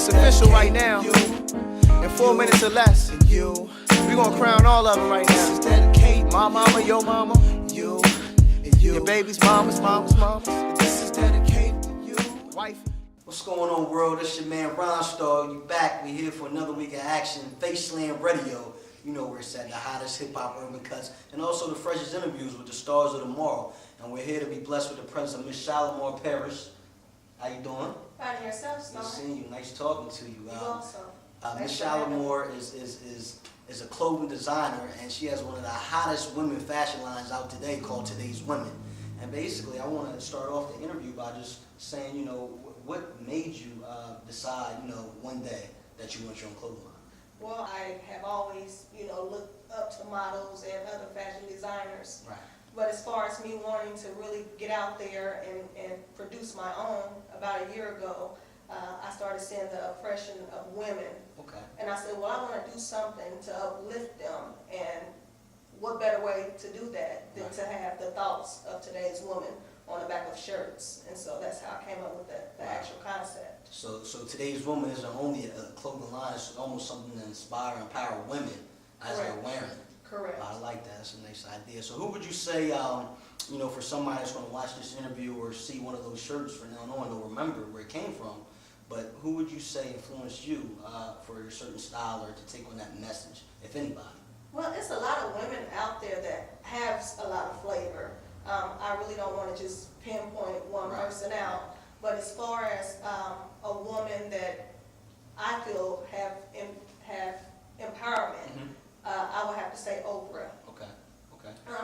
It's official right now. In 4 minutes or less, we gonna crown all of them right now. My mama, your mama, you, your baby's mama's mama's mama. This is dedicated to you, wife. What's going on, world? It's your man Ronstar. You back? We here for another week of action. FaceLand Radio. You know where it's at, the hottest hip-hop urban cuts, and also the freshest interviews with the stars of tomorrow. And we're here to be blessed with the presence of Miss Shalamar Parrish. How you doing? Fine yourself, Star. Nice seeing you. Nice talking to you. You also. Miss Shalamar is a clothing designer, and she has one of the hottest women fashion lines out today called Today's Women. And basically, I want to start off the interview by just saying, you know, what made you decide, you know, one day that you want your own clothing line? Well, I have always, looked up to models and other fashion designers. Right. But as far as me wanting to really get out there and produce my own, about a year ago, I started seeing the oppression of women. Okay. And I said, well, I want to do something to uplift them. And what better way to do that than to have the thoughts of today's woman on the back of shirts. And so that's how I came up with the actual concept. So Today's Woman isn't only a clothing line, it's almost something to inspire and empower women as they're wearing it. Correct. I like that. That's a nice idea. So who would you say, for somebody that's going to watch this interview or see one of those shirts from now on, they'll remember where it came from, but who would you say influenced you for a certain style or to take on that message, if anybody? Well, it's a lot of women out there that have a lot of flavor. I really don't want to just pinpoint one person out, but as far as a woman that I feel have empowerment, I would have to say Oprah. Okay.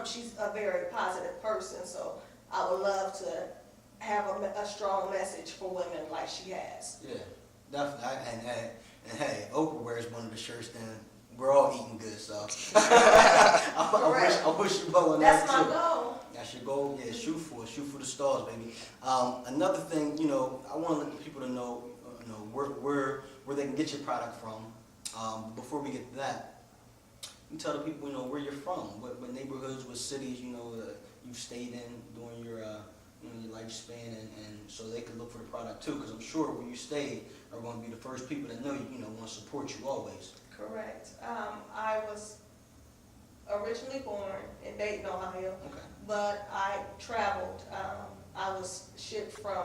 She's a very positive person, so I would love to have a strong message for women like she has. Yeah, definitely. And hey, Oprah wears one of the shirts, then we're all eating good, so I wish you well on that too. That's my goal. That's your goal. Yeah, shoot for the stars, baby. Another thing, I want to let the people to know, where they can get your product from. Before we get to that, you tell the people, where you're from, what neighborhoods, what cities, you've stayed in during your, your lifespan, and so they can look for the product too. Because I'm sure where you stayed are going to be the first people that know you, want to support you always. Correct. I was originally born in Dayton, Ohio, but I traveled. I was shipped from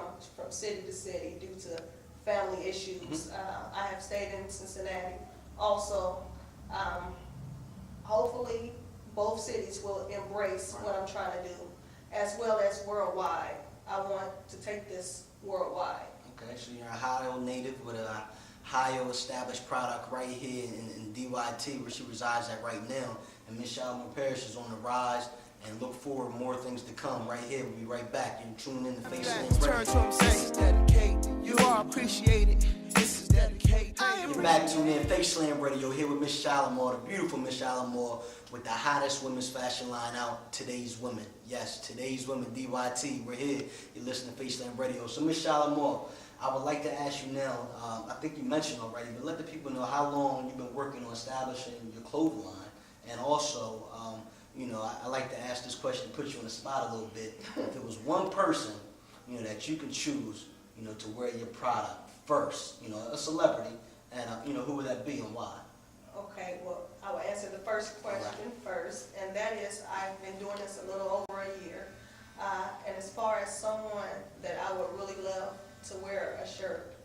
city to city due to family issues. I have stayed in Cincinnati. Also, hopefully both cities will embrace what I'm trying to do, as well as worldwide. I want to take this worldwide. Okay, so you're a Ohio native with a Ohio established product right here in DYT, where she resides at right now. And Miss Shalamar Parrish is on the rise, and look forward to more things to come right here. We'll be right back. You're tuning in to FaceLand Radio. Turn to him, say, dedicate. You are appreciated. This is dedicated. You're back tuned in FaceLand Radio here with Miss Shalamar, the beautiful Miss Shalamar, with the hottest women's fashion line out, Today's Women. Yes, Today's Women, DYT. We're here. You're listening to FaceLand Radio. So Miss Shalamar, I would like to ask you now, I think you mentioned already, but let the people know how long you've been working on establishing your clothing line. And also, I like to ask this question to put you on the spot a little bit. If there was one person, that you could choose, to wear your product first, a celebrity, and, who would that be and why? Okay, well, I will answer the first question first, and that is I've been doing this a little over a year. And as far as someone that I would really love to wear a shirt,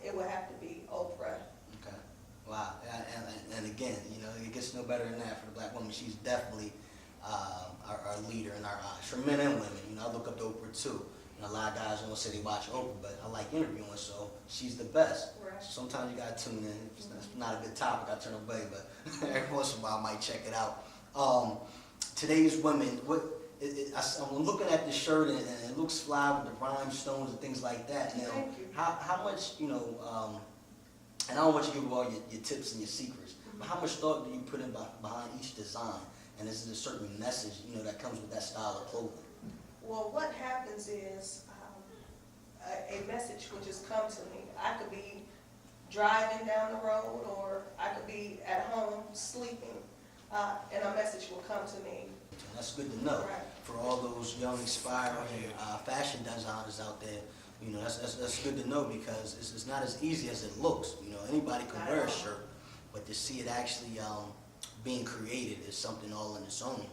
it would have to be Oprah. Okay. Wow. And again, it gets no better than that for the black woman. She's definitely our leader in our eyes, for men and women. I look up to Oprah too. A lot of guys won't say they watch Oprah, but I like interviewing, so she's the best. Right. Sometimes you gotta tune in. If it's not a good topic, I turn away, but every once in a while I might check it out. Today's Women, I'm looking at the shirt and it looks fly with the rhinestones and things like that. Now, Thank you. how much, and I don't want you to give all your tips and your secrets, but how much thought do you put in behind each design? And is it a certain message, that comes with that style of clothing? Well, what happens is a message will just come to me. I could be driving down the road, or I could be at home sleeping, and a message will come to me. That's good to know. Right. For all those young, aspiring fashion designers out there, You know, that's good to know because it's not as easy as it looks. You know, anybody can wear a shirt, but to see it actually being created is something all in its own.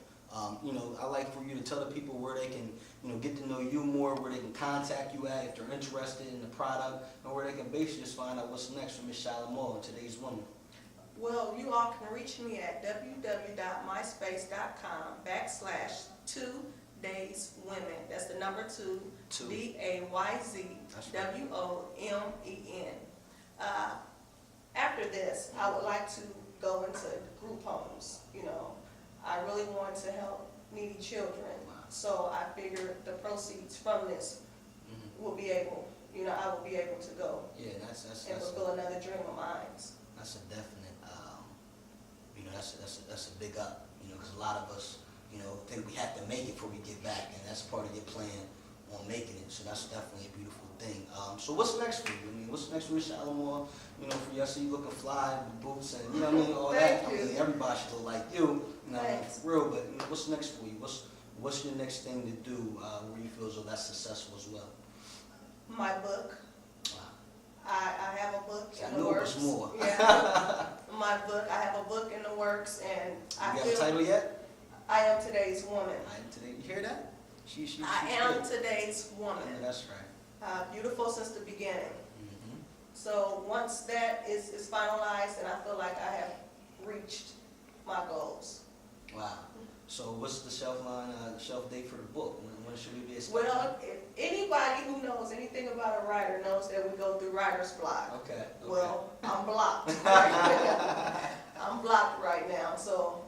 You know, I like for you to tell the people where they can, you know, get to know you more, where they can contact you at if they're interested in the product, and where they can basically just find out what's next for Miss Shalamar and Today's Woman. Well, you all can reach me at www.myspace.com/2dayswomen. That's the number 2, DAYZWOMEN. After this, I would like to go into group homes. You know, I really want to help needy children. So I figured the proceeds from this will be able, you know, I will be able to go and fulfill another dream of mine. That's a definite, you know, that's a big up, you know, because a lot of us, you know, think we have to make it before we get back, and that's part of your plan on making it. So that's definitely a beautiful thing. So what's next for you? I mean, what's next for Miss Shalamar? You know, for you, I see you looking fly with boots and, you know what I mean, all that. I mean, everybody should look like you, you know, for real. But you know, what's next for you? What's your next thing to do where you feel as though that's successful as well? My book. I have a book in the works. works. More. Yeah, my book. I have a book in the works, and you have a title yet? I Am Today's Woman. I Am Today. You hear that? I am today's woman. Yeah, that's right. Beautiful since the beginning. So once that is finalized, and I feel like I have reached my goals. Wow. So what's the shelf date for the book? When should we be expecting? Well, if anybody who knows anything about a writer knows that we go through writer's block. Okay. Well, I'm blocked. I'm blocked right now. So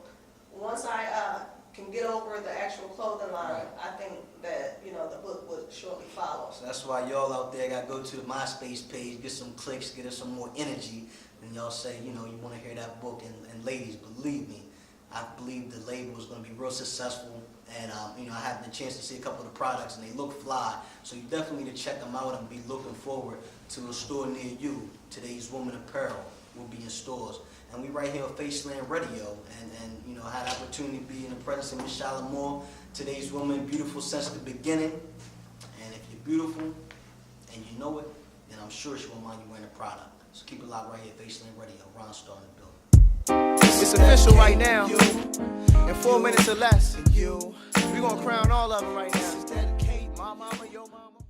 once I can get over the actual clothing line, I think that, you know, the book would shortly follow. So that's why y'all out there got to go to the MySpace page, get some clicks, get us some more energy, and y'all say, you know, you want to hear that book. And ladies, believe me, I believe the label is going to be real successful. And, you know, I had the chance to see a couple of the products, and they look fly. So you definitely need to check them out and be looking forward to a store near you. Today's Woman Apparel will be in stores. And we right here on FaceLand Radio, and you know, had the opportunity to be in the presence of Miss Shalamar, Today's Woman, beautiful since the beginning. And if you're beautiful and you know it, then I'm sure she won't mind you wearing a product. So keep it locked right here at FaceLand Radio. Ron Star in the building. It's official right now. In 4 minutes or less, we're gonna crown all of them right now. Dedicate my mama, your mama.